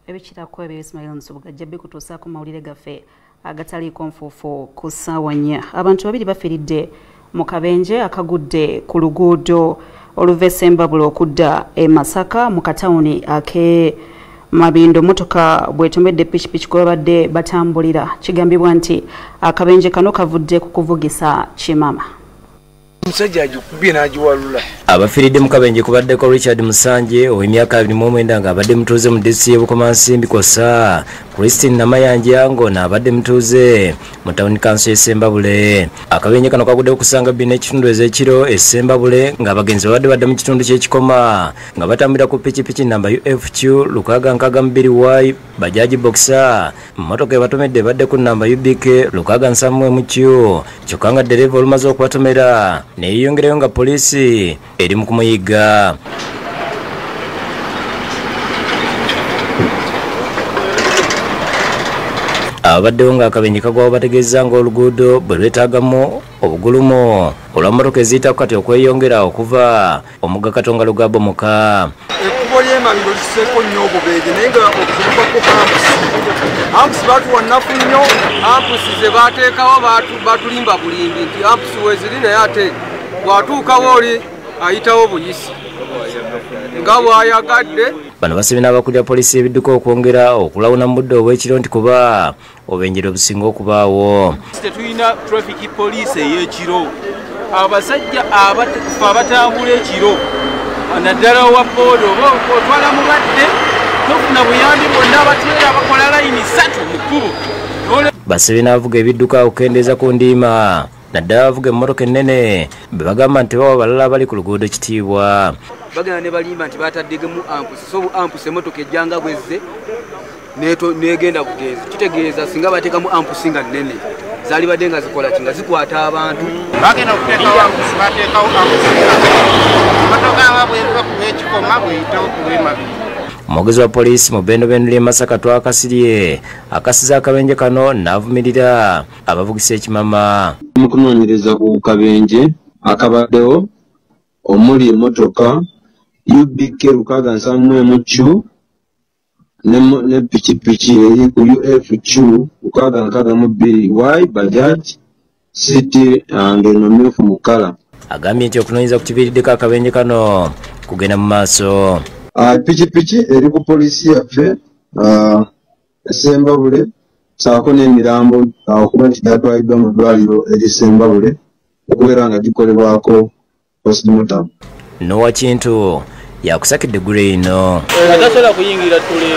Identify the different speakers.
Speaker 1: ebikirako ebyo Ismail Nsubuga jabbi kutuusaako mawulire gaffe agataliiko nfuufu ku ssaawa 4. Abantu babiri bafiiridde mu kabenje akagudde ku luguudo oluva e Ssembabule okudda e Masaka mu katawuni ake Mabindo. Motoka bwetomedde pikipiki kwe babadde batambulira. Kigambibwa nti akabenje kano kavudde ku kuvugisa kimama.
Speaker 2: Abafiiridde mu kabenje kubaddeko Richard Musanje ow'emyaka 29 ng'abadde mutuuze mu disitulikiti y'e Bukomansimbi kw'ossa Christine Namayanja ng'abadde mutuuze mu tawuni kanso y'e Ssembabule. Akabenje kano kagudde okusanga 2:30 ez'ekiro e Ssembabule ng'abagenzi babadde mu kitundu ky'ekikoma nga batambulira ku pikipiki namba UFQ 662Y Bajaj Boxer. Mmotoka ebatomedde ebadde ku namba UBK 671Q kyokka nga dereva olumaze okubatomera neyongerayo nga poliisi eri mu kumuyiga. Abaddewo nga akabenje kagwawo bategeeza ng'oluguudo bwe lwetaagamu obugulumo olwa mmotoka eziyitaku kati okweyongera okuva omugga Katonga lugabomoka.
Speaker 3: Ekkubo ly'Emabiro liseeko nnyo obubeege naye nga okuvubako ampusi batuwa nnafu nnyo. Ampusi ze baateekawo batulimba bulimbi nti ampusi weeziri naye ate bw'atuukawo oli ayitawo buyisi nga bw'ayagadde.
Speaker 2: Bano basabye n'abakulira poliisi ebidduka okwongera okulawuna mu budde obw'ekiro nti kuba obenjero obusinga okubaawo.
Speaker 4: Tetulina traffic police ey'ekiro. Abasajja abatambula ekiro naddala owa booda oba otwala mulwadde tofuna buyambi bonna abateera abakola layini 3 mu kkubo.
Speaker 2: Basabye n'abavuga ebidduka okukendeeza ku ndiima naddala abavuga emmotoka ennene be bagamba nti bawa balala abali ku luguudo kitiibwa.
Speaker 3: Bagenda ne balimba nti bataddegemu ampusi, so ampusi emmotoka ejjanga bwezze negenda buteezi. Kitegeeza singa bateekamu ampusi nga nnene zaali badde nga zikola ki nga zikwata abantu.
Speaker 5: Bagenda okuteekawo ampusi bateekawo ampusi emmotoka ababweruka ku lw'ekikoma bweyitawo ku lw'Emabiro.
Speaker 2: Omwogezi wa poliisi mu Bendobendo ly'e Masaka twakasirye akasiza akabenje kano n'avumirira abavugisa ekimama.
Speaker 6: Mu kunoonyereza ku kabenje akabaddewo omuli emmotoka UBK 671Q ne pikipiki eri ku UFQ 662Y Bajaj City ng'enomyufu mu kkala.
Speaker 2: Agambye nti okunoonyereza ku kiviiriddeko akabenje kano kugenda mu maaso.
Speaker 6: Pikipiki eri ku poliisi yaffe Ssembabule saako n'emirambo okuba nti gyatwaliddwa mu ddwaliro eri Ssembabule okubeera nga gikolebwako postmortem.
Speaker 2: Nowa Kintu yakusakidde eggulu eno.
Speaker 4: Atasobola kuyingira tule.